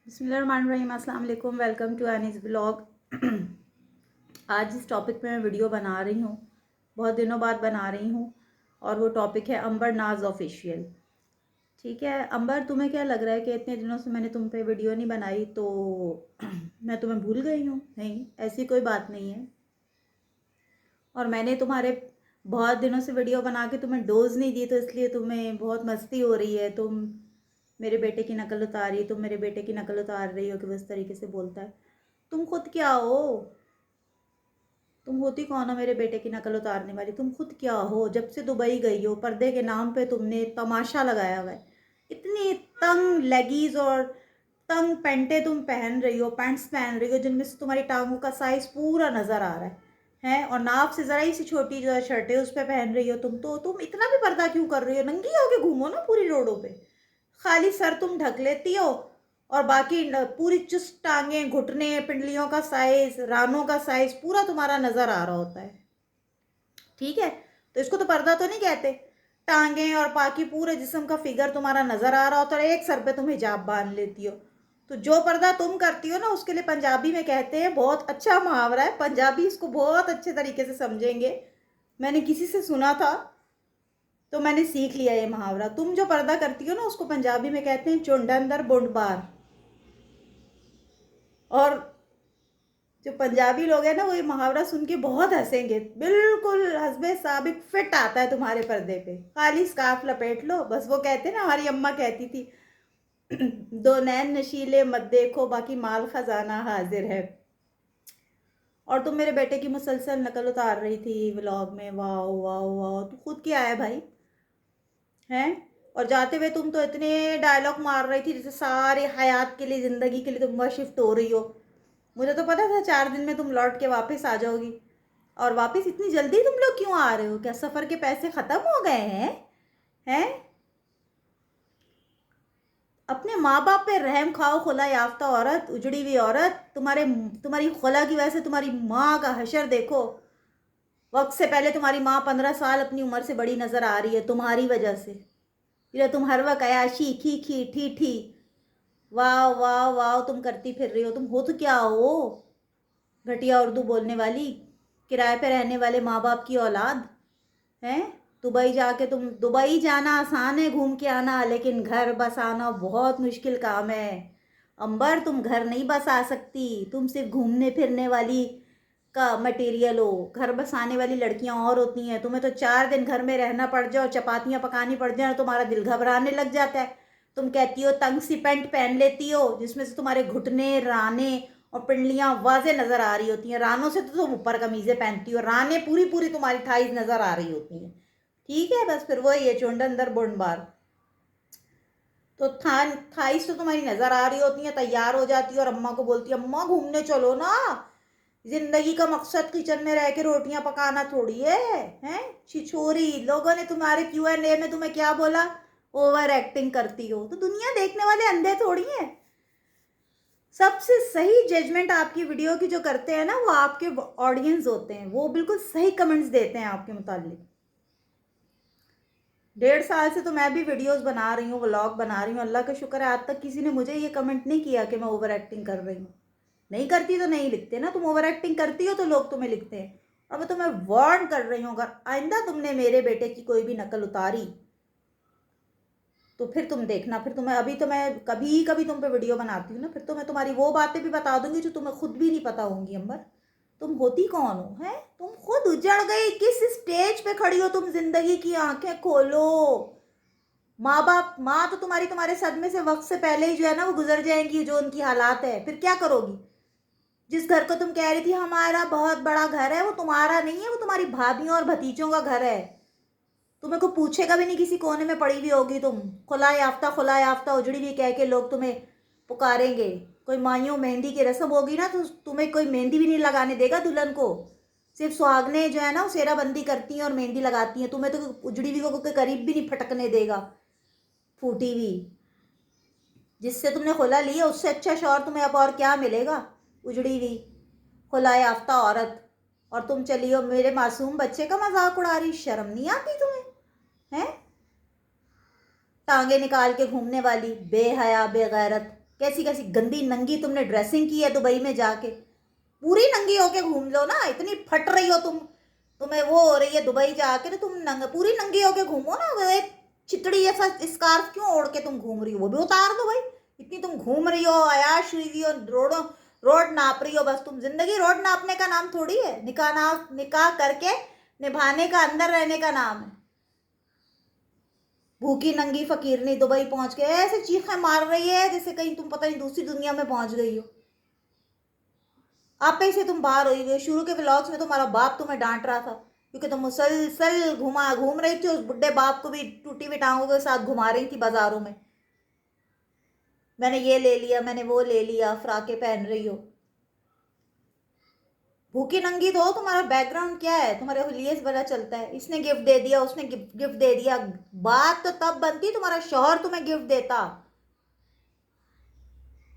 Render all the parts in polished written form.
बिस्मिल्लाहिर्रहमानिर्रहीम, अस्सलाम वालेकुम। Welcome to Annie's blog. आज जिस टॉपिक पे मैं वीडियो बना रही हूँ, बहुत दिनों बाद बना रही हूँ, और वो टॉपिक है अंबर नाज ऑफिशियल। ठीक है अंबर, तुम्हें क्या लग रहा है कि इतने दिनों से मैंने तुम पे वीडियो नहीं बनाई तो मैं तुम्हें भूल गई हूँ? नहीं, ऐसी कोई बात नहीं है। और मैंने तुम्हारे बहुत दिनों से वीडियो बना के तुम्हें डोज नहीं दी, तो इसलिए तुम्हें बहुत मस्ती हो रही है। तुम मेरे बेटे की नकल उतारी, तुम मेरे बेटे की नकल उतार रही हो कि वो इस तरीके से बोलता है। तुम खुद क्या हो? तुम होती कौन हो मेरे बेटे की नकल उतारने वाली? तुम खुद क्या हो? जब से दुबई गई हो, पर्दे के नाम पे तुमने तमाशा लगाया हुआ है। इतनी तंग लेगीज और तंग पैंटे तुम पहन रही हो, पैंट्स पहन रही हो जिनमें से तुम्हारी टांगों का साइज पूरा नजर आ रहा है और नाप से जरा ही सी छोटी जो शर्ट है उस पर पहन रही हो तुम इतना भी पर्दा क्यों कर रही हो? नंगी होके घूमो ना पूरी रोडों पे। खाली सर तुम ढक लेती हो और बाकी पूरी चुस्त टांगे, घुटने, पिंडलियों का साइज, रानों का साइज पूरा तुम्हारा नजर आ रहा होता है। ठीक है, तो इसको तो पर्दा तो नहीं कहते। टांगे और बाकी पूरे जिस्म का फिगर तुम्हारा नजर आ रहा होता है और एक सर पे तुम हिजाब बांध लेती हो। तो जो पर्दा तुम करती हो ना, उसके लिए पंजाबी में कहते हैं, बहुत अच्छा मुहावरा है, पंजाबी इसको बहुत अच्छे तरीके से समझेंगे। मैंने किसी से सुना था तो मैंने सीख लिया ये मुहावरा। तुम जो पर्दा करती हो ना, उसको पंजाबी में कहते हैं चुंड अंदर बुंड बार। और जो पंजाबी लोग हैं ना, वो ये मुहावरा सुन के बहुत हंसेंगे। बिल्कुल हसबे साबिक फिट आता है तुम्हारे पर्दे पे। खाली स्कार्फ लपेट लो बस। वो कहते ना, हमारी अम्मा कहती थी दो नैन नशीले मत देखो, बाकी माल खजाना हाजिर है। और तुम मेरे बेटे की मुसलसल नकल उतार रही थी व्लॉग में। वाह वाह वाह, तू खुद क्या है भाई? हैं? और जाते हुए तुम तो इतने डायलॉग मार रही थी जैसे सारे हयात के लिए, जिंदगी के लिए तुम वहाँ शिफ्ट हो रही हो। मुझे तो पता था 4 दिन में तुम लौट के वापस आ जाओगी। और वापस इतनी जल्दी तुम लोग क्यों आ रहे हो? क्या सफ़र के पैसे ख़त्म हो गए हैं? हैं? अपने माँ बाप पे रहम खाओ, खुला याफ्ता औरत, उजड़ी हुई औरत। तुम्हारी खुला की वजह से तुम्हारी माँ का हशर देखो। वक्त से पहले तुम्हारी माँ 15 साल अपनी उम्र से बड़ी नज़र आ रही है तुम्हारी वजह से। ये तुम हर वक्त अयाशी खी खी ठी ठी, वाह वाह वाह तुम करती फिर रही हो। तुम हो तो क्या हो? घटिया उर्दू बोलने वाली, किराए पे रहने वाले माँ बाप की औलाद। हैं? दुबई जाके तुम, दुबई जाना आसान है घूम के आना, लेकिन घर बसाना बहुत मुश्किल काम है। अंबर, तुम घर नहीं बसा सकती। तुम सिर्फ घूमने फिरने वाली का मटेरियल हो। घर बसाने वाली लड़कियां और होती हैं। तुम्हें तो 4 दिन घर में रहना पड़ जाओ, चपातियां पकानी पड़ जाए, तुम्हारा दिल घबराने लग जाता है। तुम कहती हो तंग सी पैंट पहन लेती हो जिसमें से तुम्हारे घुटने, राने और पिंडलियां वाजे नजर आ रही होती हैं। रानों से तो तुम ऊपर कमीजें पहनती हो, राने पूरी पूरी तुम्हारी थाइज नजर आ रही होती हैं। ठीक है, बस फिर वही है, चुंड अंदर बुंड बार। तो थाइस तो तुम्हारी नजर आ रही होती है, तैयार हो जाती है और अम्मा को बोलती है अम्मा घूमने चलो ना। जिंदगी का मकसद किचन में रह के रोटियां पकाना थोड़ी है। हैं? छिछोरी लोगों ने तुम्हारे Q&A में तुम्हें क्या बोला? ओवर एक्टिंग करती हो। तो दुनिया देखने वाले अंधे थोड़ी हैं। सबसे सही जजमेंट आपकी वीडियो की जो करते हैं ना, वो आपके ऑडियंस होते हैं। वो बिल्कुल सही कमेंट्स देते हैं आपके मुतालिक। 1.5 साल से तो मैं भी वीडियोस बना रही हूँ, व्लॉग बना रही हूँ। अल्लाह का शुक्र है आज तक किसी ने मुझे ये कमेंट नहीं किया कि मैं ओवर एक्टिंग कर रही हूँ। नहीं करती तो नहीं लिखते ना। तुम ओवर एक्टिंग करती हो तो लोग तुम्हें लिखते हैं। और मैं तुम्हें वार्न कर रही हूँ, अगर आइंदा तुमने मेरे बेटे की कोई भी नकल उतारी तो फिर तुम देखना। फिर तुम्हें, अभी तो मैं कभी कभी तुम पे वीडियो बनाती हूँ ना, फिर तो मैं तुम्हारी वो बातें भी बता दूंगी जो तुम्हें खुद भी नहीं पता होंगी। अंबर, तुम होती कौन हो? है? तुम खुद उजड़ गई। किस स्टेज पे खड़ी हो तुम? जिंदगी की आंखें खोलो। माँ बाप, माँ तो तुम्हारे सदमे से वक्त से पहले ही जो है ना, वो गुजर जाएंगी। जो उनकी हालात है, फिर क्या करोगी? जिस घर को तुम कह रही थी हमारा बहुत बड़ा घर है, वो तुम्हारा नहीं है, वो तुम्हारी भाभियों और भतीजों का घर है। तुम्हें को पूछेगा भी नहीं, किसी कोने में पड़ी हुई होगी तुम। खुला याफ्ता उजड़ी हुई कह के लोग तुम्हें पुकारेंगे। कोई माइयों मेहंदी की रस्म होगी ना, तो तुम्हें कोई मेहंदी भी नहीं लगाने देगा दुल्हन को। सिर्फ सुहागने जो है ना, वो सेराबंदी करती हैं और मेहंदी लगाती हैं। तुम्हें तो उजड़ी हुई को करीब भी नहीं फटकने देगा। फूटी हुई, जिससे तुमने खुला लिया, उससे अच्छा शौहर तुम्हें अब और क्या मिलेगा? उजड़ी हुई खुला याफ्ता औरत, और तुम चली हो मेरे मासूम बच्चे का मजाक उड़ा रही। शर्म नहीं आती तुम्हें? हैं? टांगे निकाल के घूमने वाली बेहया बेगैरत। कैसी कैसी गंदी नंगी तुमने ड्रेसिंग की है दुबई में जाके। पूरी नंगी होके घूम लो ना, इतनी फट रही हो तुम, तुम्हें वो हो रही है दुबई जाके, तो तुम पूरी नंगी होके घूमो ना। वो एक चितड़ी जैसा स्कार्फ क्यों ओढ़ के तुम घूम रही हो, वो भी उतार दो भाई। इतनी तुम घूम रही हो, अयाश रही हो, रोड नाप रही हो। बस तुम जिंदगी रोड नापने का नाम थोड़ी है। निकाह करके निभाने का, अंदर रहने का नाम है। भूखी नंगी फकीरनी दुबई पहुंच के ऐसे चीखें मार रही है जैसे कहीं तुम पता नहीं दूसरी दुनिया में पहुंच गई हो। आप पे से तुम बाहर हुई हुई। शुरू के व्लॉग्स में तुम्हारा बाप तुम्हें डांट रहा था क्योंकि तुम मुसलसल घूम रही थी। उस बुढ़े बाप को भी टूटी हुई टांगों के साथ घुमा रही थी बाजारों में। मैंने ये ले लिया, मैंने वो ले लिया, फ्राके पहन रही हो। भूखी नंगी तो हो, तुम्हारा बैकग्राउंड क्या है तुम्हारे लिए पता चलता है। इसने गिफ्ट दे दिया, उसने गिफ्ट दे दिया। बात तो तब बनती तुम्हारा शौहर तुम्हें गिफ्ट देता।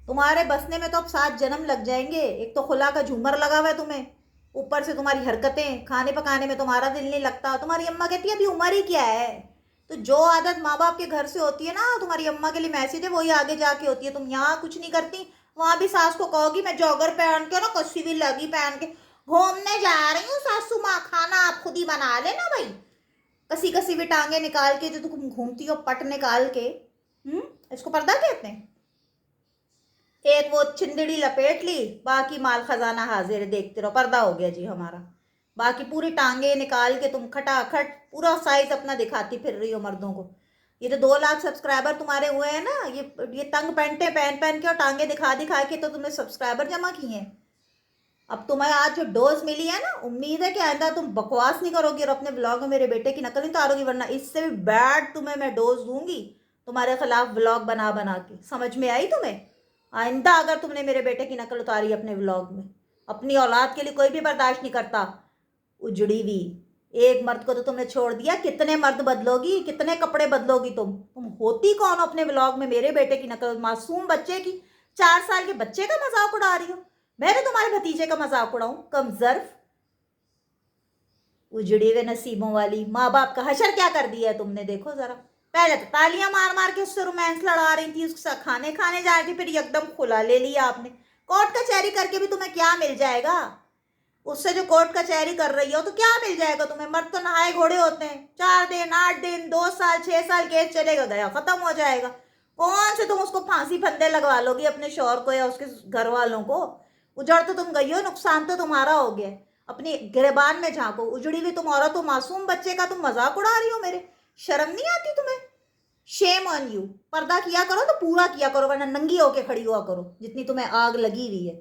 तुम्हारे बसने में तो अब 7 जन्म लग जाएंगे। एक तो खुला का झूमर लगा हुआ है तुम्हें, ऊपर से तुम्हारी हरकतें, खाने पकाने में तुम्हारा दिल नहीं लगता। तुम्हारी अम्मा कहती है अभी उम्र ही क्या है। तो जो आदत माँ बाप के घर से होती है ना, तुम्हारी अम्मा के लिए मैसेज है, वही आगे जाके होती है। तुम यहाँ कुछ नहीं करती, वहां भी सास को कहोगी मैं जॉगर पहन के ना कस्सी भी लगी पहन के घूमने जा रही हूँ सासू माँ, खाना आप खुद ही बना लेना भाई। कसी कसी भी टांगे निकाल के जो तुम घूमती हो, पट निकाल के। इसको पर्दा कहते हैं। एक वो छिंदड़ी लपेट ली, बाकी माल खजाना हाजिर है, देखते रहो। पर्दा हो गया जी हमारा। बाकी पूरी टांगे निकाल के तुम खटाखट पूरा साइज अपना दिखाती फिर रही हो मर्दों को। ये तो 2 लाख सब्सक्राइबर तुम्हारे हुए हैं ना, ये तंग पैंटे पहन पहन के और टांगे दिखा दिखा के तो तुमने सब्सक्राइबर जमा किए हैं। अब तुम्हें आज जो डोज मिली है ना, उम्मीद है कि आइंदा तुम बकवास नहीं करोगी और अपने ब्लॉग में मेरे बेटे की नकल नहीं उतारोगी, वरना इससे भी बैड तुम्हें मैं डोज दूंगी तुम्हारे खिलाफ ब्लॉग बना बना के। समझ में आई तुम्हें? आइंदा अगर तुमने मेरे बेटे की नकल उतारी अपने व्लॉग में, अपनी औलाद के लिए कोई भी बर्दाश्त नहीं करता। उजड़ी हुई एक मर्द को तो तुमने छोड़ दिया, कितने मर्द बदलोगी, कितने कपड़े बदलोगी तुम होती कौन अपने व्लॉग में मेरे बेटे की नकल, मासूम बच्चे की, 4 साल के बच्चे का मजाक उड़ा रही हो। मैं तो तुम्हारे भतीजे का मजाक उड़ाऊं, कमजर्फ उजड़ी हुए नसीबों वाली। माँ बाप का हशर क्या कर दिया है तुमने, देखो जरा। पहले तो तालियां मार मार के उससे रोमांस लड़ा रही थी, उसके साथ खाने खाने जा रही थी, फिर एकदम खुला ले लिया आपने। कोर्ट कचहरी करके भी तुम्हें क्या मिल जाएगा? उससे जो कोर्ट कचहरी कर रही हो तो क्या मिल जाएगा तुम्हें? मर्द तो नहाए घोड़े होते हैं। 4 दिन 8 दिन 2 साल 6 साल केस चलेगा, गया खत्म हो जाएगा। कौन से तुम उसको फांसी फंदे लगवा लोगी अपने शौहर को या उसके घर वालों को? उजड़ तो तुम गई हो, नुकसान तो तुम्हारा हो गया। अपनी गिरबान में झांको, उजड़ी हुई तुम औरत हो, मासूम बच्चे का तुम मजाक उड़ा रही हो मेरे। शर्म नहीं आती तुम्हें? Shame on you. पर्दा किया करो तो पूरा किया करो, वरना नंगी होके खड़ी हुआ करो जितनी तुम्हें आग लगी हुई है।